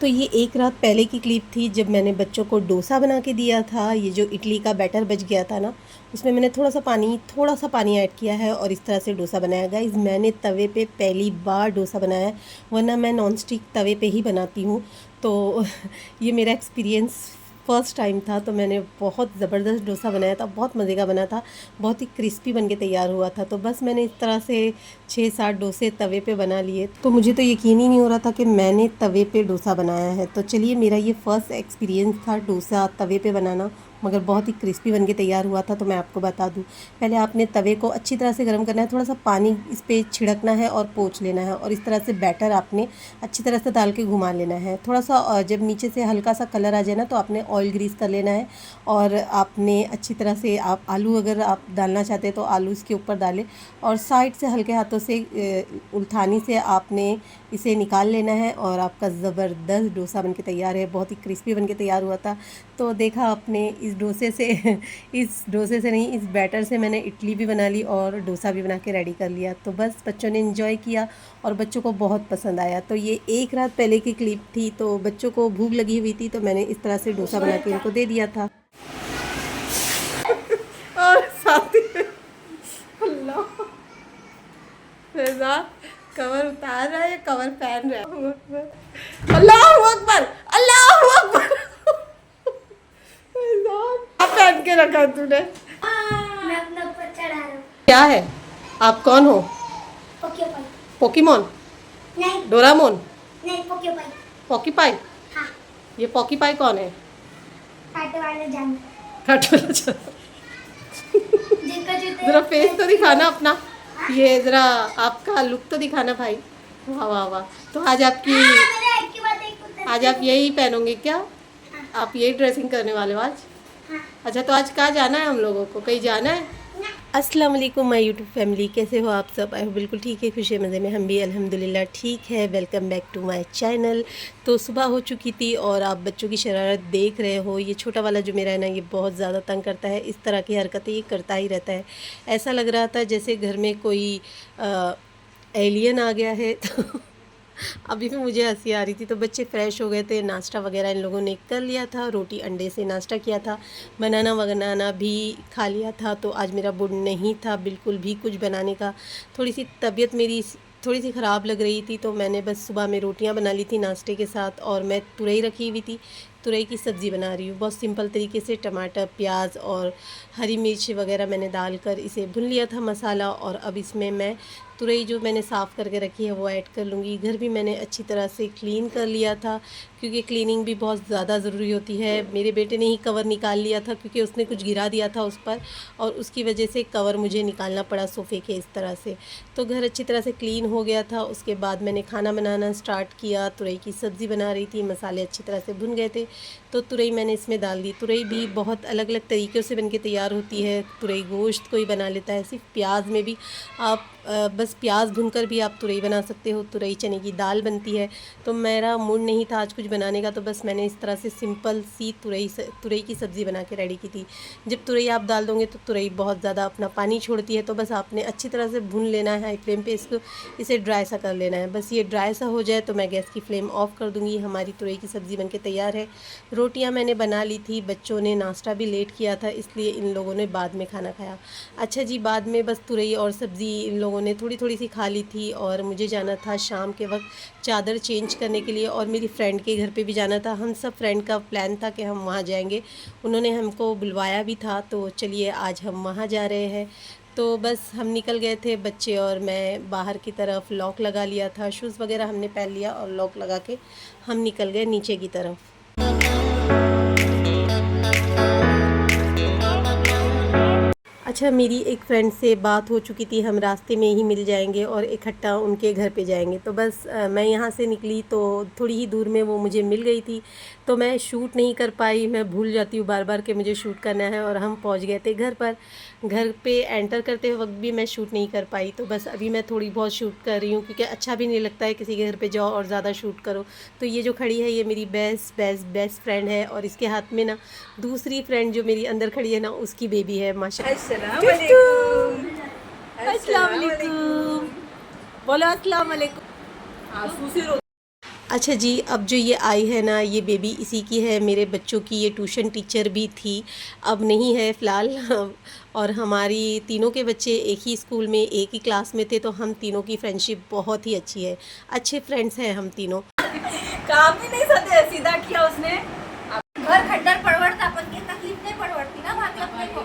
तो ये एक रात पहले की क्लिप थी जब मैंने बच्चों को डोसा बना के दिया था। ये जो इडली का बैटर बच गया था ना, उसमें मैंने थोड़ा सा पानी ऐड किया है और इस तरह से डोसा बनाया। गाइस, मैंने तवे पे पहली बार डोसा बनाया है, वरना मैं नॉन स्टिक तवे पे ही बनाती हूँ। तो ये मेरा एक्सपीरियंस फ़र्स्ट टाइम था। तो मैंने बहुत ज़बरदस्त डोसा बनाया था, बहुत मज़े का बना था, बहुत ही क्रिस्पी बन के तैयार हुआ था। तो बस मैंने इस तरह से 6-7 डोसे तवे पे बना लिए। तो मुझे तो यकीन ही नहीं हो रहा था कि मैंने तवे पे डोसा बनाया है। तो चलिए, मेरा ये फ़र्स्ट एक्सपीरियंस था डोसा तवे पे बनाना, मगर बहुत ही क्रिस्पी बन के तैयार हुआ था। तो मैं आपको बता दूं, पहले आपने तवे को अच्छी तरह से गर्म करना है, थोड़ा सा पानी इस पर छिड़कना है और पोंछ लेना है, और इस तरह से बैटर आपने अच्छी तरह से डाल के घुमा लेना है। थोड़ा सा जब नीचे से हल्का सा कलर आ जाए ना, तो आपने ऑयल ग्रीस कर लेना है, और आपने अच्छी तरह से आप आलू अगर आप डालना चाहते हैं तो आलू इसके ऊपर डालें, और साइड से हल्के हाथों से उल्थानी से आपने इसे निकाल लेना है, और आपका ज़बरदस्त डोसा बनके तैयार है। बहुत ही क्रिस्पी बनके तैयार हुआ था। तो देखा आपने, इस डोसे से इस डोसे से नहीं, इस बैटर से मैंने इडली भी बना ली और डोसा भी बना के रेडी कर लिया। तो बस बच्चों ने एंजॉय किया और बच्चों को बहुत पसंद आया। तो ये एक रात पहले की क्लिप थी, तो बच्चों को भूख लगी हुई थी, तो मैंने इस तरह से डोसा बना के इनको दे दिया था। और साथ ही अल्लाह, कवर उतार रहा है, कवर पहन रहा है। अल्लाहू अकबर, अल्लाहू अकबर। क्या पहन के रखा है तूने? मैं अपना ऊपर चढ़ा रहा हूँ। क्या है? आप कौन हो? पोकेपाई। पोकीमोन? नहीं डोरामोन? नहीं, पोकेपाई। पॉकीपाई? हाँ, ये पॉकीपाई कौन है? कांटे वाले जानवर जिनका जूते जरा फेस तो दिखाना अपना, ये जरा आपका लुक तो दिखाना भाई। वाह वाह वाह। तो आज आपकी, मेरे एक की बात एक उतर आज आप यही पहनोंगे क्या? आप यही ड्रेसिंग करने वाले हो आज? हाँ। अच्छा, तो आज कहाँ जाना है हम लोगों को? कहीं जाना है? अस्सलाम वालेकुम माय यूट्यूब फैमिली, कैसे हो आप सब? आई हो बिल्कुल ठीक है, खुशी मज़े में, हम भी अल्हम्दुलिल्लाह ठीक है। Welcome back to my channel. तो सुबह हो चुकी थी और आप बच्चों की शरारत देख रहे हो। ये छोटा वाला जो मेरा है ना, ये बहुत ज़्यादा तंग करता है, इस तरह की हरकतें ये करता ही रहता है। ऐसा लग रहा था जैसे घर में कोई एलियन आ गया है। तो अभी भी मुझे हंसी आ रही थी। तो बच्चे फ़्रेश हो गए थे, नाश्ता वगैरह इन लोगों ने कर लिया था, रोटी अंडे से नाश्ता किया था, बनाना वगैरह भी खा लिया था। तो आज मेरा मूड नहीं था बिल्कुल भी कुछ बनाने का। थोड़ी सी तबीयत मेरी थोड़ी सी ख़राब लग रही थी, तो मैंने बस सुबह में रोटियां बना ली थी नाश्ते के साथ, और मैं तुरई रखी हुई थी, तुरई की सब्ज़ी बना रही हूँ बहुत सिंपल तरीके से। टमाटर, प्याज और हरी मिर्च वगैरह मैंने डालकर इसे भून लिया था मसाला, और अब इसमें मैं तुरई जो मैंने साफ़ करके रखी है वो ऐड कर लूँगी। घर भी मैंने अच्छी तरह से क्लीन कर लिया था, क्योंकि क्लीनिंग भी बहुत ज़्यादा ज़रूरी होती है। मेरे बेटे ने ही कवर निकाल लिया था, क्योंकि उसने कुछ गिरा दिया था उस पर, और उसकी वजह से कवर मुझे निकालना पड़ा सोफ़े के इस तरह से। तो घर अच्छी तरह से क्लीन हो गया था। उसके बाद मैंने खाना बनाना स्टार्ट किया। तुरई की सब्ज़ी बना रही थी, मसाले अच्छी तरह से भुन गए थे, तो तुरई मैंने इसमें डाल दी। तुरई भी बहुत अलग अलग तरीक़ों से बनके तैयार होती है। तुरई गोश्त कोई बना लेता है, सिर्फ प्याज में भी आप बस प्याज भूनकर भी आप तुरई बना सकते हो। तुरई चने की दाल बनती है। तो मेरा मूड नहीं था आज कुछ बनाने का, तो बस मैंने इस तरह से सिंपल सी तुरई की सब्ज़ी बना के रेडी की थी। जब तुरई आप डाल दोगे तो तुरई बहुत ज़्यादा अपना पानी छोड़ती है, तो बस आपने अच्छी तरह से भून लेना है हाई फ्लेम पे इसको, इसे ड्राई सा कर लेना है। बस ये ड्राई सा हो जाए तो मैं गैस की फ्लेम ऑफ़ कर दूँगी। हमारी तुरई की सब्ज़ी बनके तैयार है। रोटियाँ मैंने बना ली थी, बच्चों ने नाश्ता भी लेट किया था, इसलिए इन लोगों ने बाद में खाना खाया। अच्छा जी, बाद में बस तुरई और सब्ज़ी इन लोगों ने थोड़ी थोड़ी सी खा ली थी, और मुझे जाना था शाम के वक्त चादर चेंज करने के लिए, और मेरी फ्रेंड के घर पे भी जाना था। हम सब फ्रेंड का प्लान था कि हम वहाँ जाएंगे, उन्होंने हमको बुलवाया भी था। तो चलिए, आज हम वहाँ जा रहे हैं। तो बस हम निकल गए थे, बच्चे और मैं बाहर की तरफ। लॉक लगा लिया था, शूज़ वगैरह हमने पहन लिया, और लॉक लगा के हम निकल गए नीचे की तरफ। अच्छा, मेरी एक फ्रेंड से बात हो चुकी थी, हम रास्ते में ही मिल जाएंगे और इकट्ठा उनके घर पे जाएंगे। तो बस मैं यहाँ से निकली तो थोड़ी ही दूर में वो मुझे मिल गई थी, तो मैं शूट नहीं कर पाई। मैं भूल जाती हूँ बार बार कि मुझे शूट करना है, और हम पहुँच गए थे घर पर। घर पे एंटर करते वक्त भी मैं शूट नहीं कर पाई। तो बस अभी मैं थोड़ी बहुत शूट कर रही हूँ, क्योंकि अच्छा भी नहीं लगता है किसी के घर पे जाओ और ज़्यादा शूट करो। तो ये जो खड़ी है, ये मेरी बेस्ट फ्रेंड है, और इसके हाथ में ना दूसरी फ्रेंड जो मेरी अंदर खड़ी है ना, उसकी बेबी है माशाल्लाह। अस्सलाम वालेकुम। अस्सलाम वालेकुम। बोलो अस्सलाम वालेकुम। आंसू से रो। अच्छा जी, अब जो ये आई है ना, ये बेबी इसी की है। मेरे बच्चों की ये ट्यूशन टीचर भी थी, अब नहीं है फ़िलहाल। और हमारी तीनों के बच्चे एक ही स्कूल में, एक ही क्लास में थे, तो हम तीनों की फ्रेंडशिप बहुत ही अच्छी है। अच्छे फ्रेंड्स हैं हम तीनों। काम ही नहीं सदे सीधा किया उसने। घर खड्डर पडवडता पण ये तकलीफ नहीं पडवडती ना बाकी अपने को।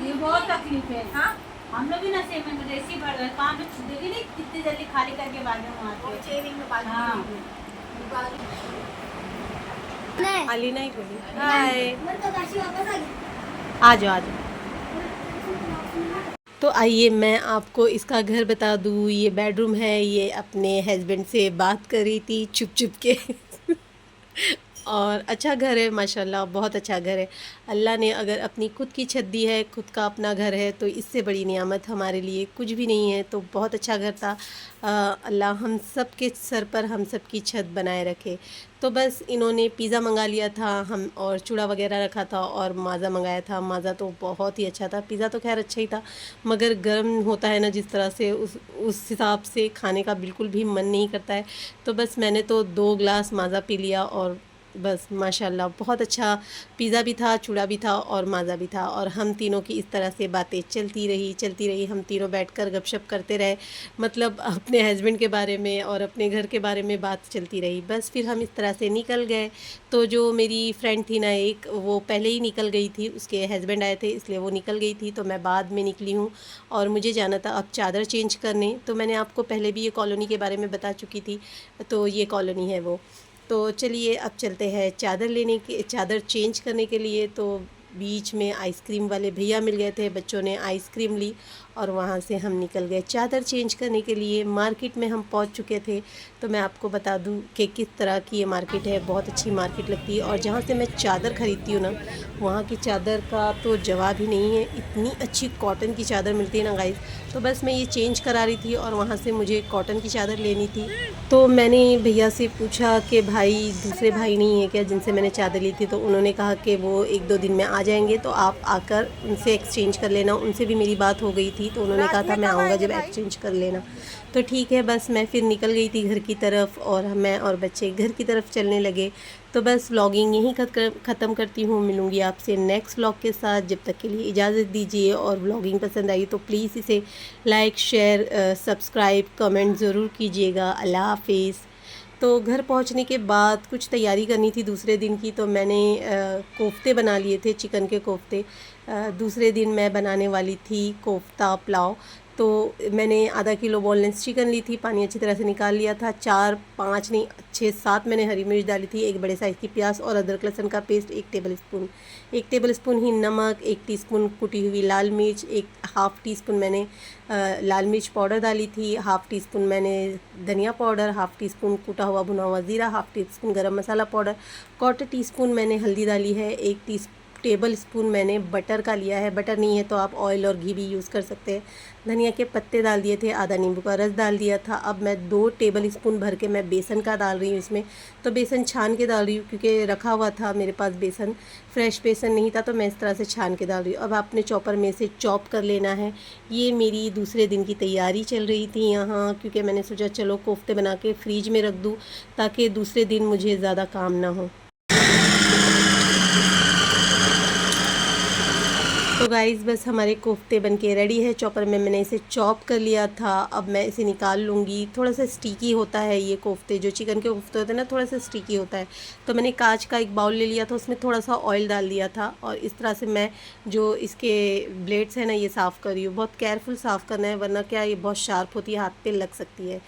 ये बहुत तकलीफ है। हाँ हम लोग भी ना सेम में ऐसी बढ़ गए, काम में छुटेगी नहीं, कितनी जल्दी खाली करके भागे वहाँ वो पे। चेयरिंग में बात हाँ। नहीं अलीना ही बोली हाय। मैं तो काशी वापस आ गई। आ जाओ आ जाओ। तो आइए मैं आपको इसका घर बता दूँ। ये बेडरूम है, ये अपने हस्बैंड से बात कर रही थी चुप चुप के। और अच्छा घर है माशाल्लाह, बहुत अच्छा घर है। अल्लाह ने अगर अपनी खुद की छत दी है, खुद का अपना घर है, तो इससे बड़ी नियामत हमारे लिए कुछ भी नहीं है। तो बहुत अच्छा घर था। अल्लाह हम सब के सर पर हम सब की छत बनाए रखे। तो बस इन्होंने पिज़्ज़ा मंगा लिया था हम, और चूड़ा वगैरह रखा था, और माज़ा मंगाया था। माज़ा तो बहुत ही अच्छा था, पिज़्ज़ा तो खैर अच्छा ही था, मगर गर्म होता है ना जिस तरह से, उस हिसाब से खाने का बिल्कुल भी मन नहीं करता है। तो बस मैंने तो 2 ग्लास माज़ा पी लिया, और बस माशाल्लाह बहुत अच्छा पिज़्ज़ा भी था, चूड़ा भी था, और माज़ा भी था। और हम तीनों की इस तरह से बातें चलती रही। हम तीनों बैठकर गपशप करते रहे, मतलब अपने हस्बैंड के बारे में और अपने घर के बारे में बात चलती रही। बस फिर हम इस तरह से निकल गए। तो जो मेरी फ्रेंड थी ना एक, वो पहले ही निकल गई थी, उसके हस्बैंड आए थे इसलिए वो निकल गई थी, तो मैं बाद में निकली हूँ। और मुझे जाना था अब चादर चेंज करने। तो मैंने आपको पहले भी ये कॉलोनी के बारे में बता चुकी थी, तो ये कॉलोनी है वो। तो चलिए अब चलते हैं चादर चेंज करने के लिए। तो बीच में आइसक्रीम वाले भैया मिल गए थे, बच्चों ने आइसक्रीम ली, और वहाँ से हम निकल गए चादर चेंज करने के लिए। मार्केट में हम पहुँच चुके थे। तो मैं आपको बता दूँ कि किस तरह की ये मार्केट है, बहुत अच्छी मार्केट लगती है। और जहाँ से मैं चादर ख़रीदती हूँ ना, वहाँ की चादर का तो जवाब ही नहीं है, इतनी अच्छी कॉटन की चादर मिलती है ना गाइस। तो बस मैं ये चेंज करा रही थी, और वहाँ से मुझे कॉटन की चादर लेनी थी। तो मैंने भैया से पूछा कि भाई दूसरे भाई नहीं है क्या जिनसे मैंने चादर ली थी? तो उन्होंने कहा कि वो 1-2 दिन में आ जाएंगे, तो आप आकर उनसे एक्सचेंज कर लेना। उनसे भी मेरी बात हो गई थी, तो उन्होंने कहा था मैं आऊँगा जब एक्सचेंज कर लेना। तो ठीक है, बस मैं फिर निकल गई थी घर की तरफ, और मैं और बच्चे घर की तरफ चलने लगे। तो बस व्लॉगिंग यहीं ख़त्म करती हूँ। मिलूँगी आपसे नेक्स्ट व्लॉग के साथ। जब तक के लिए इजाज़त दीजिए, और व्लॉगिंग पसंद आई तो प्लीज़ इसे लाइक, शेयर, सब्सक्राइब, कमेंट ज़रूर कीजिएगा। अल्लाह हाफिज़। तो घर पहुंचने के बाद कुछ तैयारी करनी थी दूसरे दिन की, तो मैंने कोफ्ते बना लिए थे, चिकन के कोफ्ते। दूसरे दिन मैं बनाने वाली थी कोफ्ता पुलाव। तो मैंने आधा किलो बोनलेस चिकन ली थी, पानी अच्छी तरह से निकाल लिया था। 4-5 नहीं 6-7 मैंने हरी मिर्च डाली थी, एक बड़े साइज़ की प्याज, और अदरक लहसुन का पेस्ट 1 टेबल स्पून ही नमक, 1 टीस्पून कुटी हुई लाल मिर्च, 1/2 टीस्पून मैंने लाल मिर्च पाउडर डाली थी, 1/2 टीस्पून मैंने धनिया पाउडर, 1/2 टीस्पून कूटा हुआ भुना हुआ ज़ीरा, 1/2 टीस्पून गरम मसाला पाउडर, 1/4 टीस्पून मैंने हल्दी डाली है, 1 टेबल स्पून मैंने बटर का लिया है। बटर नहीं है तो आप ऑयल और घी भी यूज़ कर सकते हैं। धनिया के पत्ते डाल दिए थे, आधा नींबू का रस डाल दिया था। अब मैं 2 टेबल स्पून भर के मैं बेसन का डाल रही हूँ इसमें। तो बेसन छान के डाल रही हूँ, क्योंकि रखा हुआ था मेरे पास बेसन, फ्रेश बेसन नहीं था, तो मैं इस तरह से छान के डाल रही हूँ। अब आपने चॉपर में से चॉप कर लेना है। ये मेरी दूसरे दिन की तैयारी चल रही थी यहाँ, क्योंकि मैंने सोचा चलो कोफ्ते बना के फ्रीज में रख दूँ, ताकि दूसरे दिन मुझे ज़्यादा काम ना हो। तो गाइज़ बस हमारे कोफ्ते बनके रेडी है। चॉपर में मैंने इसे चॉप कर लिया था। अब मैं इसे निकाल लूँगी। थोड़ा सा स्टिकी होता है ये कोफ्ते, जो चिकन के कोफ्ते होते हैं ना, थोड़ा सा स्टिकी होता है। तो मैंने कांच का एक बाउल ले लिया था, उसमें थोड़ा सा ऑयल डाल दिया था, और इस तरह से मैं जो इसके ब्लेड्स हैं ना, ये साफ़ कर रही हूँ। बहुत केयरफुल साफ़ करना है, वरना क्या ये बहुत शार्प होती है, हाथ पे लग सकती है।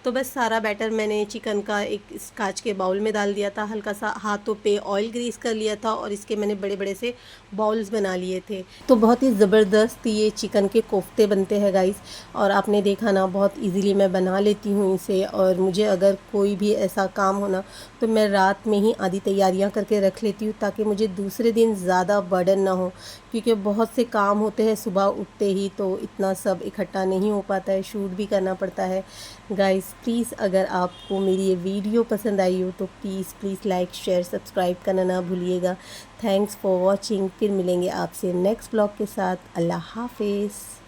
तो बस सारा बैटर मैंने चिकन का एक इस कांच के बाउल में डाल दिया था, हल्का सा हाथों पे ऑयल ग्रीस कर लिया था, और इसके मैंने बड़े बड़े से बाउल्स बना लिए थे। तो बहुत ही ज़बरदस्त ये चिकन के कोफ्ते बनते हैं गाइस, और आपने देखा ना, बहुत इजीली मैं बना लेती हूँ इसे। और मुझे अगर कोई भी ऐसा काम हो ना, तो मैं रात में ही आधी तैयारियाँ करके रख लेती हूँ, ताकि मुझे दूसरे दिन ज़्यादा बर्डन ना हो, क्योंकि बहुत से काम होते हैं सुबह उठते ही, तो इतना सब इकट्ठा नहीं हो पाता है, शूट भी करना पड़ता है। गाइस प्लीज़ अगर आपको मेरी ये वीडियो पसंद आई हो तो प्लीज़ लाइक, शेयर, सब्सक्राइब करना ना भूलिएगा। Thanks for watching. फिर मिलेंगे आपसे नेक्स्ट ब्लॉग के साथ। अल्लाह हाफिज़।